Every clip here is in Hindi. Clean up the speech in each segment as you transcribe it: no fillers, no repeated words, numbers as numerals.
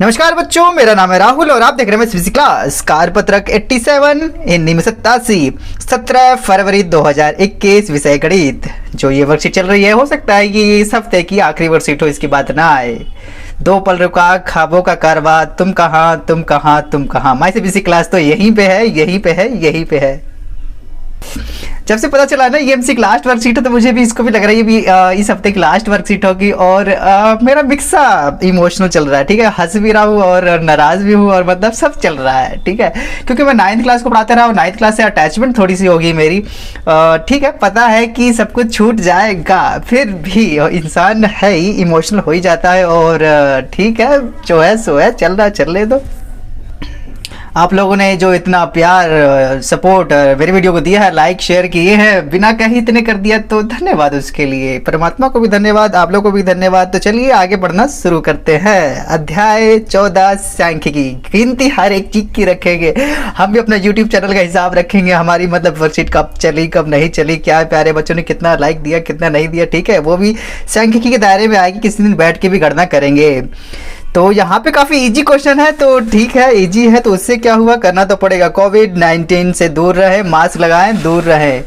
नमस्कार बच्चों, मेरा नाम है राहुल और आप देख रहे हैं फिजिक्स क्लास कारपत्रक 87 हिंदी में 87 17 फरवरी 2021 विषय गणित। जो ये वर्कशीट चल रही है, हो सकता है कि इस हफ्ते की आखिरी वर्कशीट हो, इसकी बात ना आए। दो पल रुका ख्वाबों का कारवा, तुम कहाँ तुम कहाँ तुम कहाँ। माई से फिजिक्स क्लास तो यहीं पे है, यहीं पे है, यहीं पे है। जब से पता चला ना ये एमसी की लास्ट वर्कशीट है, तो मुझे भी इसको भी लग रहा है ये भी इस हफ्ते की लास्ट वर्कशीट होगी। और मेरा मिक्सा इमोशनल चल रहा है, ठीक है। हंस भी रहा हूँ और नाराज भी हूँ, और मतलब सब चल रहा है, ठीक है। क्योंकि मैं 9th क्लास को पढ़ाता रहा हूँ, 9th क्लास से अटैचमेंट थोड़ी सी होगी मेरी, ठीक है। पता है कि सब कुछ छूट जाएगा, फिर भी इंसान है ही, इमोशनल हो ही जाता है। और ठीक है, जो है सो है, चल रहा चलने दो। आप लोगों ने जो इतना प्यार सपोर्ट मेरे वीडियो को दिया है, लाइक शेयर किए हैं, बिना कहीं इतने कर दिया, तो धन्यवाद उसके लिए। परमात्मा को भी धन्यवाद, आप लोगों को भी धन्यवाद। तो चलिए आगे बढ़ना शुरू करते हैं। अध्याय 14 सांख्यिकी। गिनती हर एक चीज की रखेंगे, हम भी अपना यूट्यूब चैनल का हिसाब रखेंगे, हमारी मतलब वर्कशीट कब चली कब नहीं चली, क्या प्यारे बच्चों ने कितना लाइक दिया कितना नहीं दिया, ठीक है। वो भी सांख्यिकी के दायरे में आएगी, किसी दिन बैठ के भी गणना करेंगे। तो यहाँ पे काफ़ी इजी क्वेश्चन है, तो ठीक है, इजी है तो उससे क्या हुआ, करना तो पड़ेगा। कोविड-19 से दूर रहे, मास्क लगाएं, दूर रहे,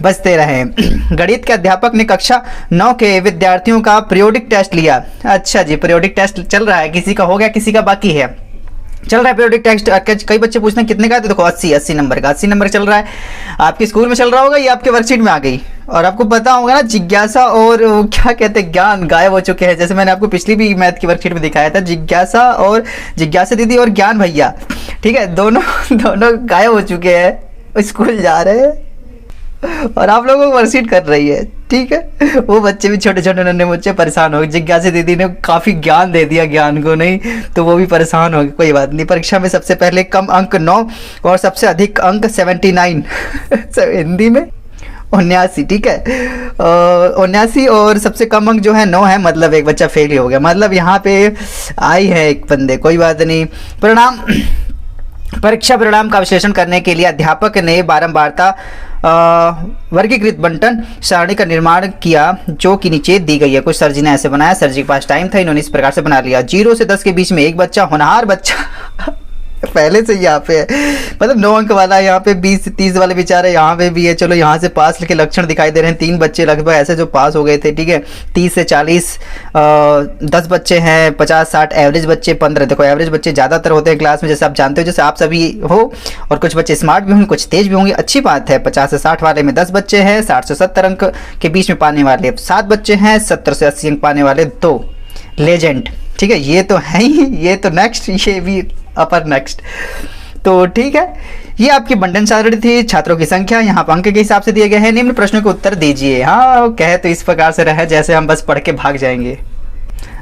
बचते रहें। गणित के अध्यापक ने कक्षा 9 के विद्यार्थियों का पीरियोडिक टेस्ट लिया। अच्छा जी, पीरियोडिक टेस्ट चल रहा है, किसी का हो गया, किसी का बाकी है, चल रहा है पीरियोडिक टेस्ट। कई बच्चे पूछते हैं कितने का है, तो देखो 80 नंबर का, 80 नंबर चल रहा है। आपके स्कूल में चल रहा होगा, ये आपके वर्कशीट में आ गई। और आपको पता होगा ना, जिज्ञासा और क्या कहते हैं, ज्ञान गायब हो चुके हैं। जैसे मैंने आपको पिछली भी मैथ की वर्कशीट में दिखाया था, जिज्ञासा दीदी और ज्ञान भैया, ठीक है, दोनों गायब हो चुके हैं, स्कूल जा रहे हैं और आप लोगों को वर्कशीट कर रही है, ठीक है। वो बच्चे भी छोटे छोटे नन्हे बच्चे परेशान हो गए। जिज्ञासा दीदी ने काफ़ी ज्ञान दे दिया, ज्ञान को नहीं, तो वो भी परेशान हो गए। कोई बात नहीं, परीक्षा में सबसे पहले कम अंक 9 और सबसे अधिक अंक 79 हिंदी में 79, ठीक है। 79 और सबसे कम अंक जो है 9 है, मतलब एक बच्चा फेल ही हो गया। मतलब यहाँ पे आई है एक बंदे, कोई बात नहीं। परीक्षा परिणाम का विश्लेषण करने के लिए अध्यापक ने बारंबारता वर्गीकृत बंटन सारणी का निर्माण किया, जो कि नीचे दी गई है। कुछ सर जी ने ऐसे बनाया, सर जी के पास टाइम था, इन्होंने इस प्रकार से बना लिया। 0 से 10 के बीच में एक बच्चा, होनहार बच्चा पहले से यहाँ पे है, मतलब 9 अंक वाला, यहाँ पे 20 से 30 वाले बेचारे यहाँ पे भी है। चलो यहाँ से पास के लक्षण दिखाई दे रहे हैं, 3 बच्चे लगभग ऐसे जो पास हो गए थे, ठीक है। 30 से 40 10 बच्चे हैं, 50-60 एवरेज बच्चे 15। देखो एवरेज बच्चे ज़्यादातर होते हैं क्लास में, जैसे आप जानते हो, जैसे आप सभी हो। और कुछ बच्चे स्मार्ट भी होंगे, कुछ तेज भी होंगे, अच्छी बात है। 50 से 60 वाले में 10 बच्चे हैं, 60 से 70 अंक के बीच में पाने वाले 7 बच्चे हैं, 70 से 80 अंक पाने वाले 2 लेजेंड, ठीक है। ये तो है ही, ये तो नेक्स्ट, ये भी अपर नेक्स्ट, तो ठीक है। ये आपकी बंटन सारणी थी। छात्रों की संख्या यहाँ पर अंक के हिसाब से दिए गए हैं। निम्न प्रश्नों के उत्तर दीजिए। हाँ, कहे तो इस प्रकार से रहे जैसे हम बस पढ़ के भाग जाएंगे।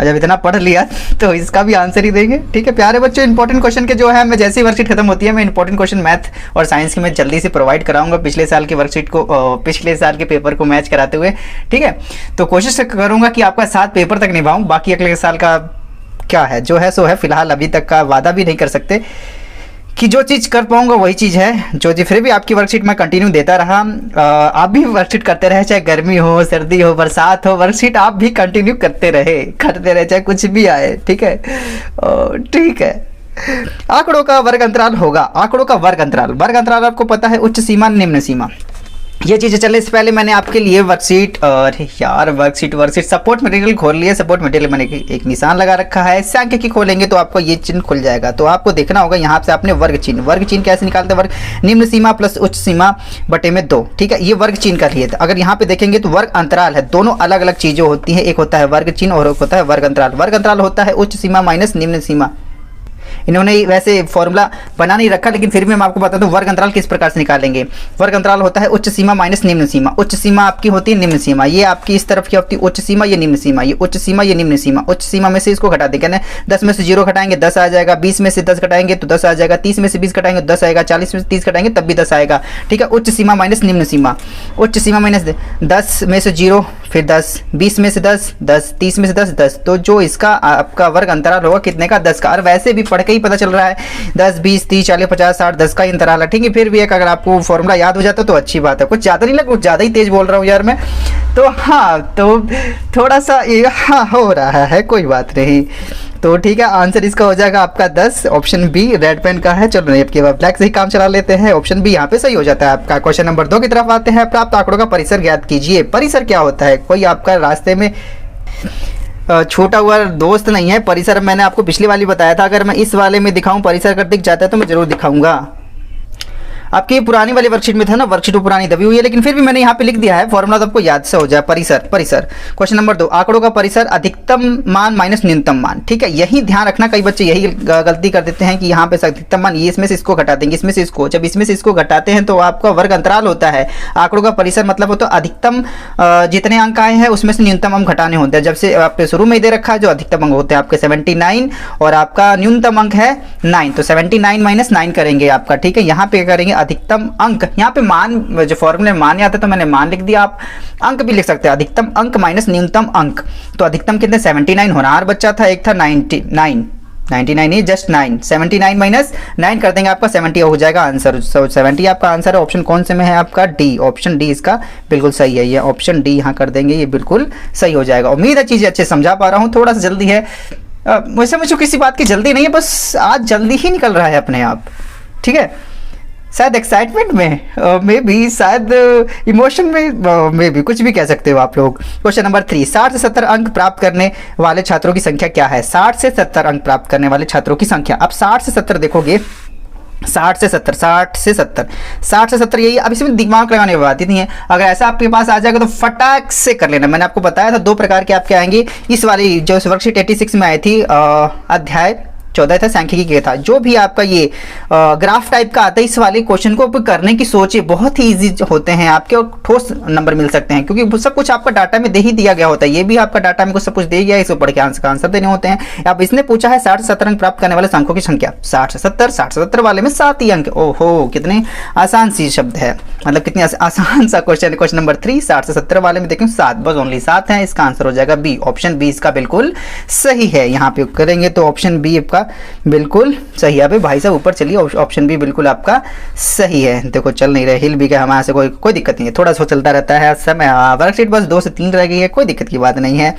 जब इतना पढ़ लिया तो इसका भी आंसर ही देंगे, ठीक है। प्यारे बच्चों, इंपॉर्टेंट क्वेश्चन के जो है, मैं जैसे ही वर्कशीट खत्म होती है, मैं इंपॉर्टेंट क्वेश्चन मैथ और साइंस की मैं जल्दी से प्रोवाइड कराऊंगा, पिछले साल की वर्कशीट को, पिछले साल के पेपर को मैच कराते हुए, ठीक है। तो कोशिश करूंगा कि आपका 7 पेपर तक निभाऊं। बाकी अगले साल का क्या है, जो है सो है। फिलहाल अभी तक का वादा भी नहीं कर सकते कि जो चीज़ कर पाऊंगा वही चीज़ है जो जी। फिर भी आपकी वर्कशीट मैं कंटिन्यू देता रहा, आप भी वर्कशीट करते रहे, चाहे गर्मी हो, सर्दी हो, बरसात हो, वर्कशीट आप भी कंटिन्यू करते रहे, चाहे कुछ भी आए, ठीक है, ठीक है। आंकड़ों का वर्ग अंतराल होगा। आंकड़ों का वर्ग अंतराल आपको पता है, उच्च सीमा निम्न सीमा। ये चीज़ें चलने से पहले मैंने आपके लिए वर्कशीट, अरे यार वर्कशीट सपोर्ट मटेरियल खोल लिया। सपोर्ट मटेरियल मैंने एक निशान लगा रखा है। सांख्यिकी खोलेंगे तो आपको ये चिन्ह खुल जाएगा। तो आपको देखना होगा यहाँ से आपने वर्ग चिन्ह कैसे निकालते हैं। वर्ग निम्न सीमा प्लस उच्च सीमा बटे में 2, ठीक है। ये वर्ग चिन्ह का लिए, अगर यहाँ पे देखेंगे तो वर्ग अंतराल है, दोनों अलग अलग चीज़ें होती हैं। एक होता है वर्ग चिन्ह और एक होता है वर्ग अंतराल। वर्ग अंतराल होता है उच्च सीमा माइनस निम्न सीमा। इन्होंने वैसे फॉर्मूला बना नहीं रखा, लेकिन फिर भी मैं आपको बता दूं वर्ग अंतराल किस प्रकार से निकालेंगे। वर्ग अंतराल होता है उच्च सीमा माइनस निम्न सीमा। उच्च सीमा आपकी होती है निम्न सीमा, ये आपकी इस तरफ की होती है उच्च सीमा, ये निम्न सीमा, ये उच्च सीमा, ये निम्न सीमा। उच्च सीमा में से इसको घटा देंगे ना, 10 में से 0 घटाएंगे 10 आ जाएगा, 20 में से 10 घटाएंगे तो 10 आ जाएगा, 30 में से 20 घटाएंगे तो 10 आएगा, 40 में से 30 घटाएंगे तब भी 10 आएगा, ठीक है। उच्च सीमा माइनस निम्न सीमा। उच्च सीमा माइनस 10 में से 0, फिर 10, 20 में से 10, 10, 30 में से 10, 10। तो जो इसका आपका वर्ग अंतराल होगा कितने का, 10 का। और वैसे भी पढ़ के ही पता चल रहा है, 10, 20, 30, 40, 50, 60, 10 का इंतराल है, ठीक है। फिर भी एक अगर आपको फॉर्मूला याद हो जाता तो अच्छी बात है। कुछ ज़्यादा नहीं लगा, कुछ ज़्यादा ही तेज बोल रहा हूँ यार मैं, तो हाँ, तो थोड़ा सा हाँ हो रहा है, कोई बात नहीं। तो ठीक है, आंसर इसका हो जाएगा आपका 10, ऑप्शन बी रेड पेन का है। चलो नहीं, अब के बाद ब्लैक से ही काम चला लेते हैं, ऑप्शन बी यहाँ पे सही हो जाता है आपका। क्वेश्चन नंबर 2 की तरफ आते हैं। प्राप्त आंकड़ों का परिसर ज्ञात कीजिए। परिसर क्या होता है? कोई आपका रास्ते में छोटा हुआ दोस्त नहीं है। परिसर मैंने आपको पिछली वाली बताया था, अगर मैं इस वाले में दिखाऊं परिसर अगर दिख जाता है तो मैं जरूर दिखाऊंगा। आपकी पुरानी वाली वर्कशीट में था ना, वर्कशीट पुरानी दबी हुई है, लेकिन फिर भी मैंने यहाँ पे लिख दिया है, फॉर्मूला तो आपको याद से हो जाए। परिसर, परिसर। क्वेश्चन नंबर 2, आंकड़ों का परिसर अधिकतम मान माइनस न्यूनतम मान। ठीक है, यही ध्यान रखना, कई बच्चे यही गलती कर देते हैं कि यहाँ पे अधिकतम मान, ये इसमें से इसको घटा देंगे, इसमें से इसको, जब इसमें से इसको घटाते हैं तो आपका वर्ग अंतराल होता है। आंकड़ों का परिसर मतलब होता है अधिकतम जितने अंक आए हैं उसमें से न्यूनतम अंक घटाने होते हैं। जब से आपके शुरू में दे रखा है जो अधिकतम अंक होते हैं आपके 79 और आपका न्यूनतम अंक है 9, तो 79 माइनस 9 करेंगे आपका। ठीक है, यहाँ पे करेंगे अधिकतम अंक, यहाँ पे मान जो फॉर्मूले में मान आता है तो मैंने मान लिख दिया, आप अंक भी लिख सकते हैं। अधिकतम अंक माइनस न्यूनतम अंक, तो अधिकतम कितने 79 होनहार बच्चा था, एक था 99 ही जस्ट 9, 79 माइनस 9 कर देंगे, आपका 70 हो जाएगा आंसर। 70 आपका आंसर है। ऑप्शन कौन से में है आपका? डी, ऑप्शन डी इसका बिल्कुल सही है। ये ऑप्शन डी यहाँ कर देंगे, ये बिल्कुल सही हो जाएगा। उम्मीद है चीज़ें अच्छे समझा पा रहा हूँ, थोड़ा सा जल्दी है वैसे मुझे किसी बात की जल्दी नहीं है, बस आज जल्दी ही निकल रहा है अपने आप। ठीक है, शायद एक्साइटमेंट में, मे बी शायद इमोशन में, मे बी कुछ भी कह सकते हो आप लोग। क्वेश्चन नंबर 3, 60 से 70 अंक प्राप्त करने वाले छात्रों की संख्या क्या है? 60 से 70 अंक प्राप्त करने वाले छात्रों की संख्या। अब 60 से 70 देखोगे, 60 से 70 यही। अब इसमें दिमाग लगाने की बात ही नहीं है, अगर ऐसा आपके पास आ जाएगा तो फटाक से कर लेना। मैंने आपको बताया था 2 प्रकार के आपके आएंगे, इस वाली जो वर्कशीट 86 में आई थी, अध्याय 14 था, सांख्यिकी के था, जो भी आपका ये ग्राफ टाइप का आता है, इस वाले क्वेश्चन को करने की सोचिए, बहुत ही इजी होते हैं आपके और ठोस नंबर मिल सकते हैं, क्योंकि सब कुछ आपका डाटा में दे ही दिया गया होता है। ये भी आपका डाटा में कुछ सब कुछ दे गया है, इसको पढ़ के आंसर देने होते हैं। अब इसने पूछा है 60 से 70 अंक प्राप्त करने वाले अंकों की संख्या। 60 से 70 वाले में 7 ही अंक। ओहो, कितने आसान सी शब्द है, मतलब कितनी आसान सा क्वेश्चन है। क्वेश्चन नंबर 3, 60 से 70 वाले में देखें 7, बस ओनली 7 है। इसका आंसर हो जाएगा बी, ऑप्शन बी इसका बिल्कुल सही है। यहाँ पे करेंगे तो ऑप्शन बी आपका बिल्कुल सही है। अभी भाई साहब ऊपर चलिए, ऑप्शन बी बिल्कुल आपका सही है। देखो चल नहीं रहे, हिल भी गया हमारे से, कोई दिक्कत नहीं है, थोड़ा सा चलता रहता है समय। वर्कशीट बस 2 से 3 रह गई है, कोई दिक्कत की बात नहीं है।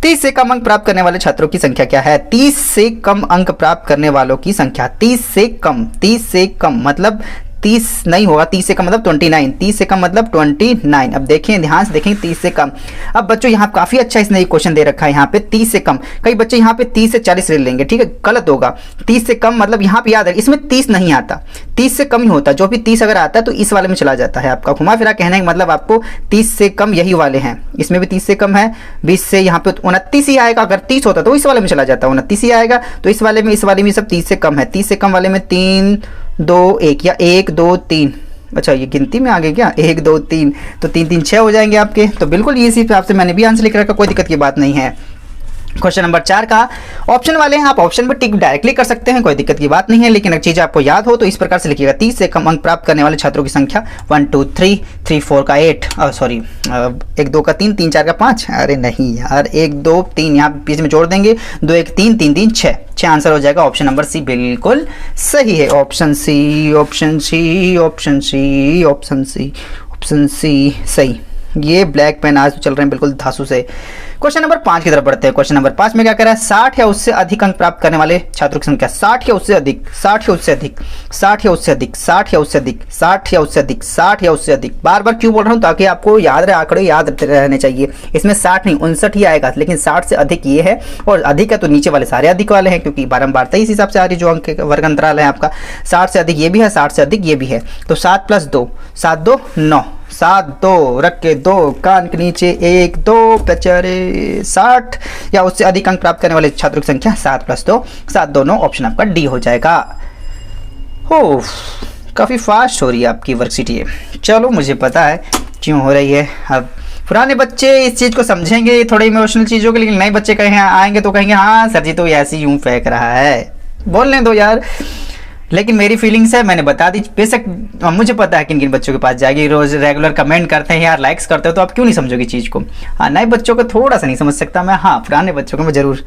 30 से कम अंक प्राप्त करने वाले छात्रों की संख्या क्या है? 30 से कम अंक प्राप्त करने वालों की संख्या। 30 से कम मतलब 30 नहीं होगा, 30 से कम मतलब 29, 30 से कम मतलब 29। अब देखें, ध्यान से देखें, 30 से कम। अब बच्चों यहाँ काफी अच्छा इसने क्वेश्चन दे रखा है, यहाँ पे 30 से कम। कई बच्चे यहाँ पे 30 से 40 ले लेंगे, ठीक है, गलत होगा। 30 से कम मतलब यहाँ पे याद है, इसमें 30 नहीं आता, 30 से कम ही होता। जो भी 30 अगर आता है तो इस वाले में चला जाता है आपका। घुमा फिरा कहने का मतलब आपको 30 से कम यही वाले हैं, इसमें भी 30 से कम है, 20 से यहाँ पे 29 ही आएगा। अगर 30 होता तो इस वाले में चला जाता, 29 ही आएगा। तो इस वाले में सब 30 से कम है। 30 से कम वाले में 3 2 1 या 1 2 3, अच्छा ये गिनती में आ गए क्या, 1 2 3, तो 3 3 6 हो जाएंगे आपके। तो बिल्कुल ये इसी हिसाब से मैंने भी आंसर लिख रखा, कोई दिक्कत की बात नहीं है। क्वेश्चन नंबर 4 का ऑप्शन वाले हैं, आप ऑप्शन पर टिक डायरेक्टली कर सकते हैं, कोई दिक्कत की बात नहीं है, लेकिन एक चीज आपको याद हो तो इस प्रकार से लिखिएगा। 30 से कम अंक प्राप्त करने वाले छात्रों की संख्या 1 2 3, 3 4 का 8, सॉरी 1 2 का 3, 3 4 का 5, अरे नहीं यार 1 2 3 यहाँ बीच में जोड़ देंगे, 2 1 3 3 3 6, 6 आंसर हो जाएगा। ऑप्शन नंबर सी बिल्कुल सही है। Option C, option C, option C, option C, option C सही। ये ब्लैक पेन आज चल रहे हैं बिल्कुल धांसू से। क्वेश्चन नंबर 5 की तरफ बढ़ते हैं। क्वेश्चन नंबर 5 में क्या कह रहा है? 60 या उससे अधिक अंक प्राप्त करने वाले छात्रों की संख्या। 60 या उससे अधिक, 60 या उससे अधिक, 60 या उससे अधिक, 60 या उससे अधिक, 60 या उससे अधिक, 60 या उससे अधिक। बार बार क्यों बोल रहा हूँ? ताकि आपको याद रहे, आंकड़े याद रहने चाहिए। इसमें 60 नहीं 59 ही आएगा, लेकिन 60 से अधिक ये है, और अधिक है तो नीचे वाले सारे अधिक वाले हैं, क्योंकि बारंबारता इस हिसाब से आ रही जो अंक वर्ग अंतराल है आपका। 60 से अधिक ये भी है, 60 से अधिक ये भी है। तो 7 + 2, 7 2 9, 7 2 रख के 2 कान के नीचे 1 2 बेचारे 60 या उससे अधिक अंक प्राप्त करने वाले छात्रों की संख्या 7 + 2, 7 2 9, ऑप्शन आपका डी हो जाएगा। हो काफ़ी फास्ट हो रही है आपकी वर्कशीट ये, चलो मुझे पता है क्यों हो रही है। अब पुराने बच्चे इस चीज़ को समझेंगे थोड़े इमोशनल चीज़ों के, लेकिन नए बच्चे कहीं आएंगे तो कहेंगे हाँ सर जी तो ऐसे यूँ फेंक रहा है, बोलने दो यार। लेकिन मेरी फीलिंग्स है, मैंने बता दी, बेशक मुझे पता है किन किन बच्चों के पास जाएगी, रोज रेगुलर कमेंट करते हैं यार, लाइक्स करते हो, तो आप क्यों नहीं समझोगे चीज़ को। हाँ नए बच्चों को थोड़ा सा नहीं समझ सकता मैं, हाँ पुराने बच्चों को मैं जरूर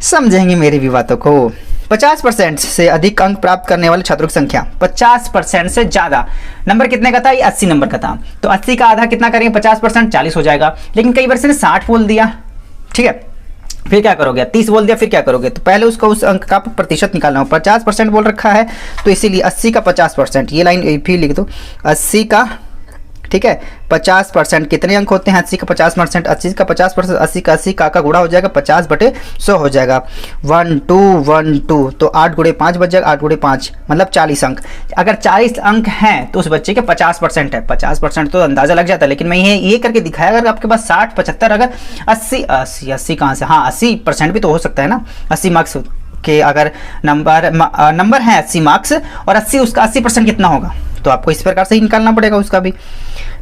समझेंगे मेरी भी बातों को। 50% से अधिक अंक प्राप्त करने वाले छात्रों की संख्या। 50% से ज़्यादा, नंबर कितने का था? ये 80 नंबर का था, तो 80 का आधा कितना करेंगे? 50%, 40 हो जाएगा। लेकिन कई बार से 60 बोल दिया, ठीक है, फिर क्या करोगे, 30 बोल दिया, फिर क्या करोगे, तो पहले उसका उस अंक का प्रतिशत निकालना हो। 50% बोल रखा है तो इसीलिए 80 का 50%, ये लाइन फिर लिख दो, 80 का, ठीक है, 50%। कितने अंक होते हैं 80 का 50%, 80 का 50%, 80 का 80 का गुणा हो जाएगा, 50/100 हो जाएगा, 1 2 1 2, तो 8 गुणे 5 बच जाएगा, 8 गुणे 5 मतलब 40 अंक। अगर 40 अंक हैं तो उस बच्चे के 50% है। 50% तो अंदाजा लग जाता है, लेकिन मैं ये करके दिखाया। अगर आपके पास 60 75, अगर 80 कहाँ से, हाँ 80% भी तो हो सकता है ना। 80 मार्क्स के अगर नंबर है 80 मार्क्स और 80 उसका 80% कितना होगा, तो आपको इस प्रकार से ही निकालना पड़ेगा उसका भी,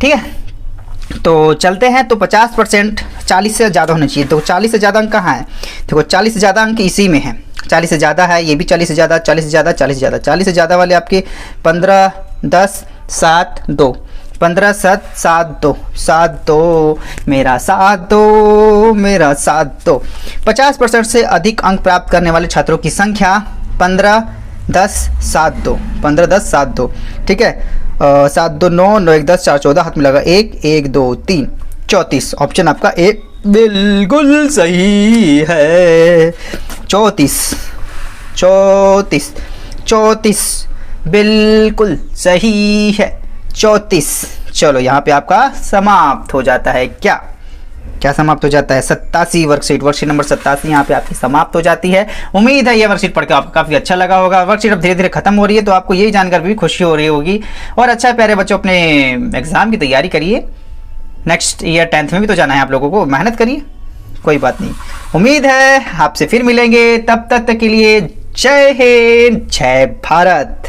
ठीक है। तो चलते हैं, तो 50% 40 से ज़्यादा होना चाहिए। तो 40 से ज़्यादा अंक कहाँ है, देखो 40 से ज़्यादा अंक इसी में है, 40 से ज़्यादा है, ये भी 40 से ज़्यादा, 40 से ज़्यादा, 40 से ज़्यादा, 40 से ज़्यादा वाले आपके 15 10 7 2, 15 7 7 2, 7 2 मेरा साथ दो, मेरा साथ दो। 50% से अधिक अंक प्राप्त करने वाले छात्रों की संख्या 15 10 7 2, 15 10 7 2, ठीक है। 7 2 9 9 1 10 4 14, हाथ में लगा 1 1 2 3 34, ऑप्शन आपका ए बिल्कुल सही है। 34 34 34 बिल्कुल सही है, 34। चलो यहाँ पे आपका समाप्त हो जाता है, क्या समाप्त हो जाता है, 87 वर्कशीट नंबर 87 यहाँ पे आपकी समाप्त हो जाती है। उम्मीद है ये वर्कशीट पढ़ के आपको काफ़ी अच्छा लगा होगा। वर्कशीट अब धीरे धीरे खत्म हो रही है, तो आपको यही जानकर भी खुशी हो रही होगी। और अच्छा प्यारे बच्चों, अपने एग्जाम की तैयारी करिए, नेक्स्ट ईयर 10th में भी तो जाना है आप लोगों को, मेहनत करिए, कोई बात नहीं। उम्मीद है आपसे फिर मिलेंगे, तब तक के लिए जय हिंद, जय भारत।